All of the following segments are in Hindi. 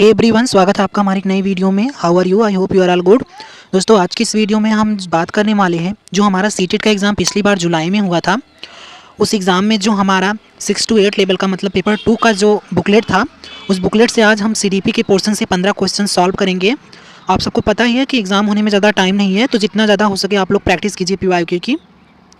एवरीवन, स्वागत है आपका हमारी एक नई वीडियो में। How are you? I hope you are all good. दोस्तों, आज की इस वीडियो में हम बात करने वाले हैं जो हमारा सीटेट का एग्ज़ाम पिछली बार जुलाई में हुआ था। उस एग्ज़ाम में जो हमारा 6 to 8 लेवल का मतलब पेपर 2 का जो बुकलेट था, उस बुकलेट से आज हम सीडीपी के पोर्शन से 15 क्वेश्चन सॉल्व करेंगे। आप सबको पता ही है कि एग्ज़ाम होने में ज़्यादा टाइम नहीं है, तो जितना ज़्यादा हो सके आप लोग प्रैक्टिस कीजिए पीवाईक्यू की,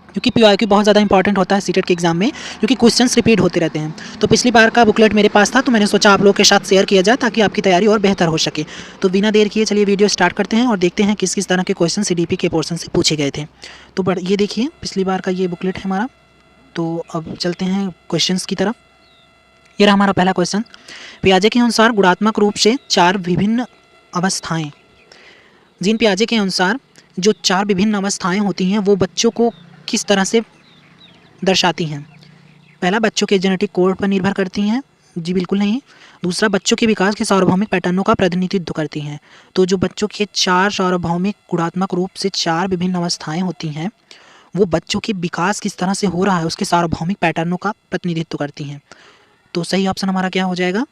क्योंकि पीवाईक्यू बहुत ज़्यादा इंपॉर्टेंट होता है सीटेट के एग्ज़ाम में, क्योंकि क्वेश्चंस रिपीट होते रहते हैं। तो पिछली बार का बुकलेट मेरे पास था, तो मैंने सोचा आप लोगों के साथ शेयर किया जाए ताकि आपकी तैयारी और बेहतर हो सके। तो बिना देर किए चलिए वीडियो स्टार्ट करते हैं और देखते हैं किस किस तरह के क्वेश्चन सीडीपी के पोर्शन से पूछे गए थे। तो ये देखिए पिछली बार का ये बुकलेट है हमारा। तो अब चलते हैं क्वेश्चंस की तरफ। ये रहा हमारा पहला क्वेश्चन। पियाजे के अनुसार गुणात्मक रूप से 4 विभिन्न अवस्थाएँ। जीन पियाजे के अनुसार जो 4 विभिन्न अवस्थाएँ होती हैं वो बच्चों को किस तरह से दर्शाती हैं? पहला, बच्चों के जेनेटिक कोड पर निर्भर करती हैं। जी बिल्कुल नहीं। दूसरा, बच्चों के विकास के सार्वभौमिक पैटर्नों का प्रतिनिधित्व करती हैं। तो जो बच्चों के 4 सार्वभौमिक गुणात्मक रूप से 4 विभिन्न अवस्थाएं होती हैं, वो बच्चों के विकास किस तरह से हो रहा है उसके सार्वभौमिक पैटर्नों का प्रतिनिधित्व करती हैं। तो सही ऑप्शन हमारा क्या हो जाएगा?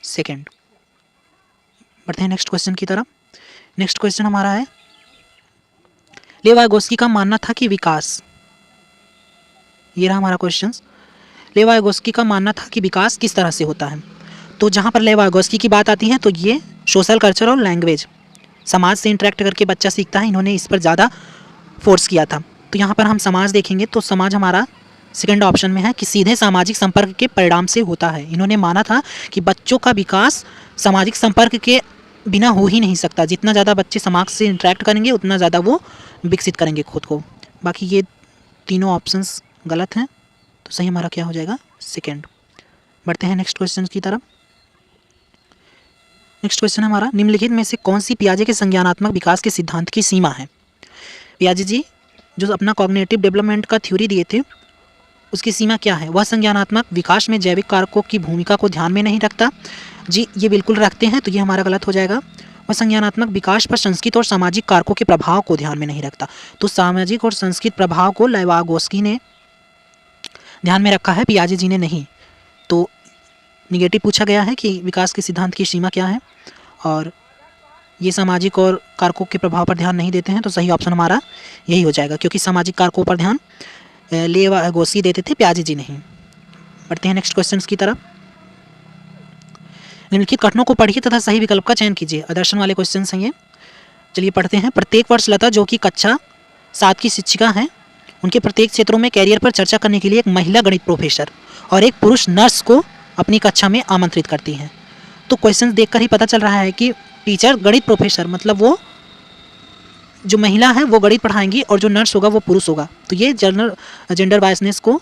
सेकेंड। बढ़ते हैं नेक्स्ट क्वेश्चन की तरफ। नेक्स्ट क्वेश्चन हमारा है, लेव वाइगोस्की का मानना था कि विकास, ये रहा हमारा क्वेश्चन। लेव वाइगोस्की का मानना था कि विकास किस तरह से होता है। तो जहाँ पर लेव वाइगोस्की की बात आती है तो ये सोशल, कल्चर और लैंग्वेज, समाज से इंटरेक्ट करके बच्चा सीखता है, इन्होंने इस पर ज़्यादा फोर्स किया था। तो यहाँ पर हम समाज देखेंगे तो समाज हमारा सेकंड ऑप्शन में है कि सीधे सामाजिक संपर्क के परिणाम से होता है। इन्होंने माना था कि बच्चों का विकास सामाजिक संपर्क के बिना हो ही नहीं सकता। जितना ज़्यादा बच्चे समाज से इंटरेक्ट करेंगे उतना ज़्यादा वो विकसित करेंगे खुद को। बाकी ये तीनों ऑप्शंस गलत हैं, तो सही हमारा क्या हो जाएगा? सेकंड। बढ़ते हैं नेक्स्ट क्वेश्चन की तरफ। नेक्स्ट क्वेश्चन हमारा, निम्नलिखित में से कौन सी पियाजे के संज्ञानात्मक विकास के सिद्धांत की सीमा है? पियाजे जी जो अपना कॉग्निटिव डेवलपमेंट का थ्योरी दिए थे, उसकी सीमा क्या है? वह संज्ञानात्मक विकास में जैविक कारकों की भूमिका को ध्यान में नहीं रखता। जी ये बिल्कुल रखते हैं, तो ये हमारा गलत हो जाएगा। वह संज्ञानात्मक विकास पर सांस्कृतिक और सामाजिक कारकों के प्रभाव को ध्यान में नहीं रखता। तो सामाजिक और सांस्कृतिक प्रभाव को लेव वाइगोस्की ने ध्यान में रखा है, पियाजे जी ने नहीं। तो निगेटिव पूछा गया है कि विकास के सिद्धांत की सीमा क्या है, और ये सामाजिक और कारकों के प्रभाव पर ध्यान नहीं देते हैं, तो सही ऑप्शन हमारा यही हो जाएगा, क्योंकि सामाजिक कारकों पर ध्यान लेव वाइगोस्की देते थे, पियाजे जी नहीं। बढ़ते हैं नेक्स्ट क्वेश्चन की तरफ। निम्नलिखित कथनों को पढ़िए तथा सही विकल्प का चयन कीजिए। आदर्शन वाले क्वेश्चन हैं ये। चलिए पढ़ते हैं। प्रत्येक वर्ष लता, जो कि कक्षा 7 की शिक्षिका हैं, उनके प्रत्येक क्षेत्रों में कैरियर पर चर्चा करने के लिए एक महिला गणित प्रोफेसर और एक पुरुष नर्स को अपनी कक्षा में आमंत्रित करती हैं। तो क्वेश्चन देखकर ही पता चल रहा है कि टीचर गणित प्रोफेसर मतलब वो जो महिला है वो गणित पढ़ाएंगी और जो नर्स होगा वो पुरुष होगा। तो ये जेंडर बायसनेस को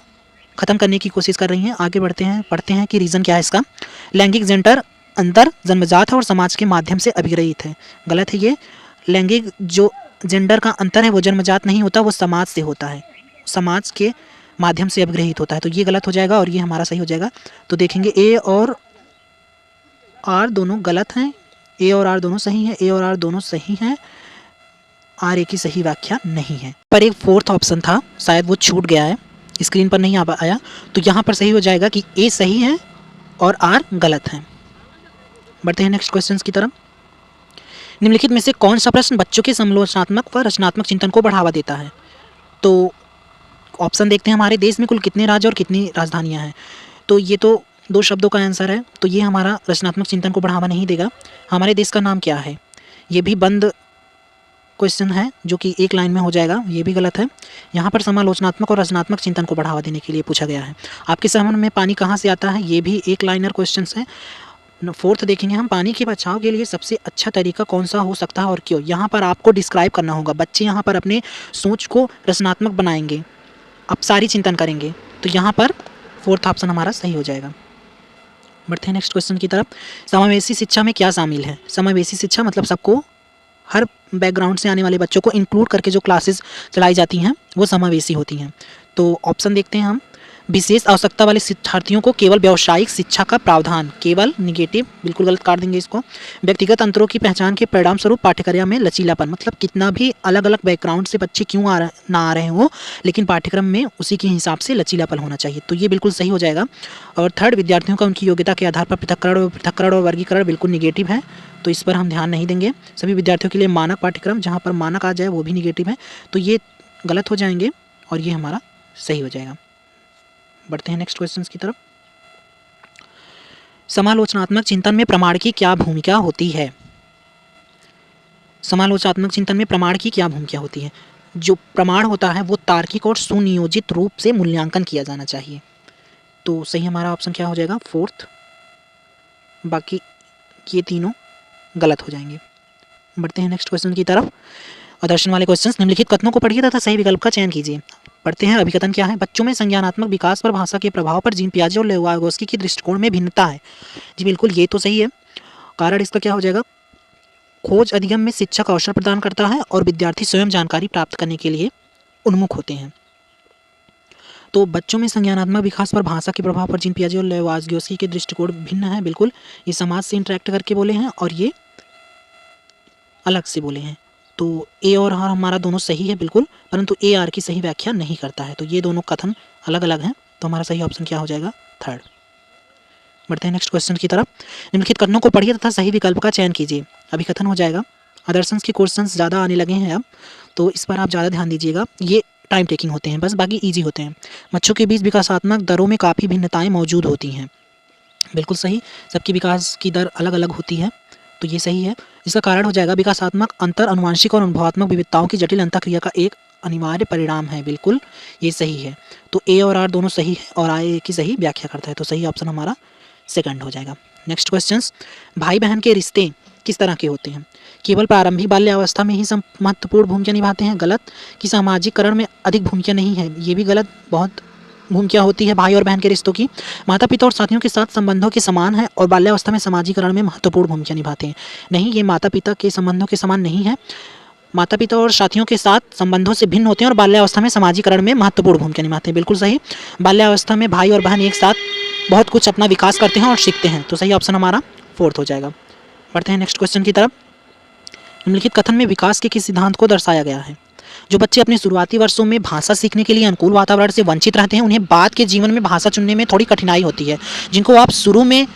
ख़त्म करने की कोशिश कर रही हैं। आगे बढ़ते हैं, पढ़ते हैं कि रीज़न क्या है इसका। लैंगिक जेंडर अंतर जन्मजात है और समाज के माध्यम से अभिग्रहित है। गलत है ये। लैंगिक जो जेंडर का अंतर है वो जन्मजात नहीं होता, वो समाज से होता है, समाज के माध्यम से अभिग्रहित होता है। तो ये गलत हो जाएगा और ये हमारा सही हो जाएगा। तो देखेंगे ए और आर दोनों गलत हैं, ए और आर दोनों सही हैं, ए और आर दोनों सही हैं, आर ए की सही व्याख्या नहीं है। पर एक फोर्थ ऑप्शन था, शायद वो छूट गया है, स्क्रीन पर नहीं आया। तो यहाँ पर सही हो जाएगा कि ए सही है और आर गलत है। बढ़ते हैं नेक्स्ट क्वेश्चन की तरफ। निम्नलिखित में से कौन सा प्रश्न बच्चों के समालोचनात्मक व रचनात्मक चिंतन को बढ़ावा देता है? तो ऑप्शन देखते हैं, हमारे देश में कुल कितने राज्य और कितनी राजधानियां हैं? तो ये तो 2 शब्दों का आंसर है, तो ये हमारा रचनात्मक चिंतन को बढ़ावा नहीं देगा। हमारे देश का नाम क्या है? ये भी बंद क्वेश्चन है जो कि एक लाइन में हो जाएगा, ये भी गलत है। यहाँ पर समालोचनात्मक और रचनात्मक चिंतन को बढ़ावा देने के लिए पूछा गया है। आपके समन में पानी कहाँ से आता है? ये भी एक लाइनर क्वेश्चन है। फोर्थ देखेंगे हम, पानी के बचाव के लिए सबसे अच्छा तरीका कौन सा हो सकता है और क्यों? यहाँ पर आपको डिस्क्राइब करना होगा। बच्चे यहाँ पर अपने सोच को रचनात्मक बनाएंगे, अब सारी चिंतन करेंगे। तो यहाँ पर फोर्थ ऑप्शन हमारा सही हो जाएगा। बढ़ते हैं नेक्स्ट क्वेश्चन की तरफ। समावेशी शिक्षा में क्या शामिल है? समावेशी शिक्षा मतलब सबको, हर बैकग्राउंड से आने वाले बच्चों को इंक्लूड करके जो क्लासेस चलाई जाती हैं वो समावेशी होती हैं। तो ऑप्शन देखते हैं हम। विशेष आवश्यकता वाले शिक्षार्थियों को केवल व्यावसायिक शिक्षा का प्रावधान, केवल निगेटिव, बिल्कुल गलत काट देंगे इसको। व्यक्तिगत अंतरों की पहचान के परिणाम स्वरूप पाठ्यक्रम में लचीलापन, मतलब कितना भी अलग अलग बैकग्राउंड से बच्चे क्यों ना आ रहे हो, लेकिन पाठ्यक्रम में उसी के हिसाब से लचीलापन होना चाहिए, तो ये बिल्कुल सही हो जाएगा। और थर्ड, विद्यार्थियों का उनकी योग्यता के आधार पर पृथक्करण और वर्गीकरण बिल्कुल निगेटिव है, तो इस पर हम ध्यान नहीं देंगे। सभी विद्यार्थियों के लिए मानक पाठ्यक्रम, जहाँ पर मानक आ जाए वो भी निगेटिव है, तो ये गलत हो जाएंगे और ये हमारा सही हो जाएगा। बढ़ते हैं नेक्स्ट क्वेश्चन की तरफ। समालोचनात्मक चिंतन में प्रमाण की क्या भूमिका होती है? समालोचनात्मक चिंतन में प्रमाण की क्या भूमिका होती है? जो प्रमाण होता है वो तार्किक और सुनियोजित रूप से मूल्यांकन किया जाना चाहिए, तो सही हमारा ऑप्शन क्या हो जाएगा? फोर्थ। बाकी ये तीनों गलत हो जाएंगे। बढ़ते हैं नेक्स्ट क्वेश्चन की तरफ। आदर्शन वाले क्वेश्चंस, निम्नलिखित कथनों को पढ़िए तथा सही विकल्प का चयन कीजिए। पढ़ते हैं। अभिकथन क्या है? बच्चों में संज्ञानात्मक विकास पर भाषा के प्रभाव पर जीन पियाजे और लेवागोस्की के दृष्टिकोण में भिन्नता है। जी बिल्कुल, ये तो सही है। कारण इसका क्या हो जाएगा? खोज अधिगम में शिक्षक अवसर प्रदान करता है और विद्यार्थी स्वयं जानकारी प्राप्त करने के लिए उन्मुख होते हैं। तो बच्चों में संज्ञानात्मक विकास पर भाषा के प्रभाव पर जीन पियाजे और लेवागोस्की के दृष्टिकोण भिन्न है। बिल्कुल, ये समाज से इंटरेक्ट करके बोले हैं और ये अलग से बोले हैं, तो ए और आर हमारा दोनों सही है बिल्कुल, परंतु ए आर की सही व्याख्या नहीं करता है, तो ये दोनों कथन अलग अलग हैं, तो हमारा सही ऑप्शन क्या हो जाएगा? थर्ड। बढ़ते हैं नेक्स्ट क्वेश्चन की तरफ। निम्नलिखित कथनों को पढ़िए तथा सही विकल्प का चयन कीजिए। अभिकथन हो जाएगा। आदर्शन के क्वेश्चंस ज़्यादा आने लगे हैं अब, तो इस पर आप ज़्यादा ध्यान दीजिएगा। ये टाइम टेकिंग होते हैं बस, बाकी ईजी होते हैं। बच्चों के बीच विकासात्मक दरों में काफ़ी भिन्नताएँ मौजूद होती हैं। बिल्कुल सही, सबकी विकास की दर अलग अलग होती है, तो ये सही है। इसका कारण हो जाएगा विकासात्मक अंतर अनुवांशिक और अनुभवात्मक विविधताओं की जटिल अंतःक्रिया का एक अनिवार्य परिणाम है। बिल्कुल ये सही है, तो ए और आर दोनों सही है और आई की सही व्याख्या करता है, तो सही ऑप्शन हमारा सेकंड हो जाएगा। नेक्स्ट क्वेश्चंस, भाई बहन के रिश्ते किस तरह के होते हैं? केवल प्रारंभिक बाल्यावस्था में ही महत्वपूर्ण भूमिका निभाते हैं, गलत। कि सामाजिकरण में अधिक भूमिका नहीं है, ये भी गलत। बहुत भूमिका होती है भाई और बहन के रिश्तों की। माता पिता और साथियों के साथ संबंधों के समान है और बाल्यावस्था में सामाजिकरण में महत्वपूर्ण भूमिका निभाते हैं। नहीं, ये माता पिता के संबंधों के समान नहीं है। माता पिता और साथियों के साथ संबंधों से भिन्न होते हैं और बाल्यावस्था में सामाजिकरण में महत्वपूर्ण भूमिका निभाते हैं। बिल्कुल सही, बाल्यावस्था में भाई और बहन एक साथ बहुत कुछ अपना विकास करते हैं और सीखते हैं, तो सही ऑप्शन हमारा फोर्थ हो जाएगा। बढ़ते हैं नेक्स्ट क्वेश्चन की तरफ। निम्नलिखित कथन में विकास के किस सिद्धांत को दर्शाया गया है? जो बच्चे अपने शुरुआती वर्षों में भाषा सीखने के लिए अनुकूल वातावरण से वंचित रहते हैं, उन्हें बाद के जीवन में भाषा चुनने में थोड़ी कठिनाई होती है। जिनको आप शुरू में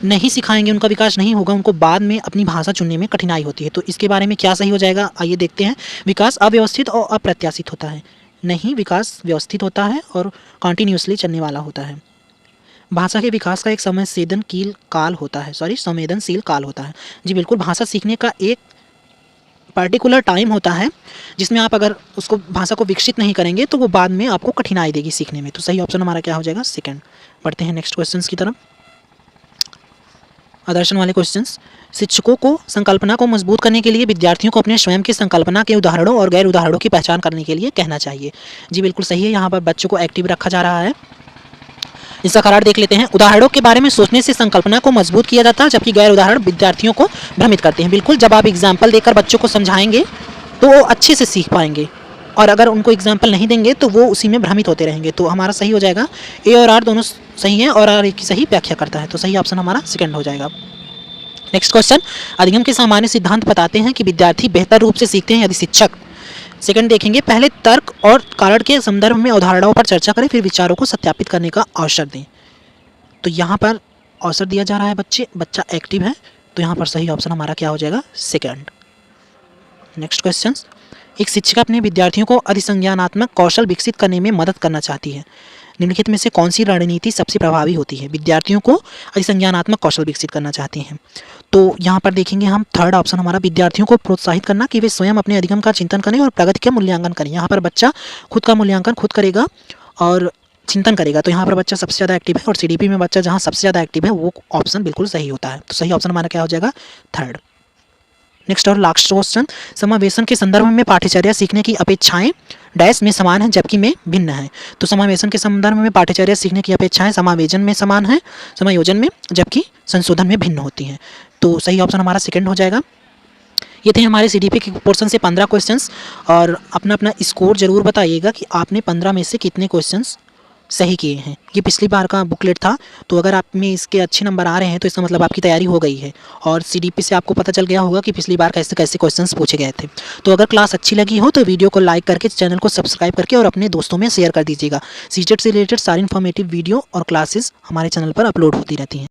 नहीं सिखाएंगे, उनका विकास नहीं होगा, उनको बाद में अपनी भाषा चुनने में कठिनाई होती है, तो इसके बारे में क्या सही हो जाएगा? आइए देखते हैं। विकास अव्यवस्थित और अप्रत्याशित होता है। नहीं, विकास व्यवस्थित होता है और कॉन्टीन्यूसली चलने वाला होता है। भाषा के विकास का एक संवेदनशील काल होता है। जी बिल्कुल, भाषा सीखने का एक पर्टिकुलर टाइम होता है जिसमें आप अगर उसको भाषा को विकसित नहीं करेंगे तो वो बाद में आपको कठिनाई देगी सीखने में, तो सही ऑप्शन हमारा क्या हो जाएगा? सेकंड। बढ़ते हैं नेक्स्ट क्वेश्चंस की तरफ। आदर्शन वाले क्वेश्चंस, शिक्षकों को संकल्पना को मजबूत करने के लिए विद्यार्थियों को अपने स्वयं के संकल्पना के उदाहरणों और गैर उदाहरणों की पहचान करने के लिए कहना चाहिए। जी बिल्कुल सही है, यहाँ पर बच्चों को एक्टिव रखा जा रहा है। इसका कारण देख लेते हैं। उदाहरणों के बारे में सोचने से संकल्पना को मजबूत किया जाता है, जबकि गैर उदाहरण विद्यार्थियों को भ्रमित करते हैं। बिल्कुल, जब आप एग्जाम्पल देकर बच्चों को समझाएंगे तो वो अच्छे से सीख पाएंगे, और अगर उनको एग्जाम्पल नहीं देंगे तो वो उसी में भ्रमित होते रहेंगे, तो हमारा सही हो जाएगा। ए और आर दोनों सही हैं और आर की सही व्याख्या करता है, तो सही ऑप्शन हमारा सेकंड हो जाएगा। नेक्स्ट क्वेश्चन, अधिगम के सामान्य सिद्धांत बताते हैं कि विद्यार्थी बेहतर रूप से सीखते हैं यदि शिक्षक। सेकंड देखेंगे, पहले तर्क और कारण के संदर्भ में उदाहरणों पर चर्चा करें, फिर विचारों को सत्यापित करने का अवसर दें। तो यहाँ पर अवसर दिया जा रहा है, बच्चा एक्टिव है, तो यहाँ पर सही ऑप्शन हमारा क्या हो जाएगा? सेकंड। नेक्स्ट क्वेश्चन, एक शिक्षिका अपने विद्यार्थियों को अधिसंज्ञानात्मक कौशल विकसित करने में मदद करना चाहती है। निम्नलिखित में से कौन सी रणनीति सबसे प्रभावी होती है? विद्यार्थियों को अधिसंज्ञानात्मक कौशल विकसित करना चाहती हैं, तो यहाँ पर देखेंगे हम थर्ड ऑप्शन हमारा, विद्यार्थियों को प्रोत्साहित करना कि वे स्वयं अपने अधिगम का चिंतन करें और प्रगति का मूल्यांकन करें। यहाँ पर बच्चा खुद का मूल्यांकन खुद करेगा और चिंतन करेगा, तो यहाँ पर बच्चा सबसे ज़्यादा एक्टिव है, और सीडीपी में बच्चा जहाँ सबसे ज़्यादा एक्टिव है वो ऑप्शन बिल्कुल सही होता है, तो सही ऑप्शन हमारा क्या हो जाएगा? थर्ड। नेक्स्ट और लास्ट क्वेश्चन, समावेशन के संदर्भ में पाठ्यचर्या सीखने की अपेक्षाएं डैश में समान है जबकि में भिन्न है। तो समावेशन के संदर्भ में पाठ्यचर्या सीखने की अपेक्षाएं समायोजन में समान है, समायोजन में, जबकि संशोधन में भिन्न होती हैं, तो सही ऑप्शन हमारा सेकंड हो जाएगा। ये थे हमारे सीडीपी के पोर्शन से 15 क्वेश्चंस, और अपना अपना स्कोर जरूर बताइएगा कि आपने 15 में से कितने क्वेश्चंस सही किए हैं। ये पिछली बार का बुकलेट था, तो अगर आप में इसके अच्छे नंबर आ रहे हैं तो इसका मतलब आपकी तैयारी हो गई है और सीडीपी से आपको पता चल गया होगा कि पिछली बार कैसे कैसे क्वेश्चंस पूछे गए थे। तो अगर क्लास अच्छी लगी हो तो वीडियो को लाइक करके, चैनल को सब्सक्राइब करके और अपने दोस्तों में शेयर कर दीजिएगा। सीटेट से रिलेटेड सारी इन्फॉर्मेटिव वीडियो और क्लासेस हमारे चैनल पर अपलोड होती रहती हैं।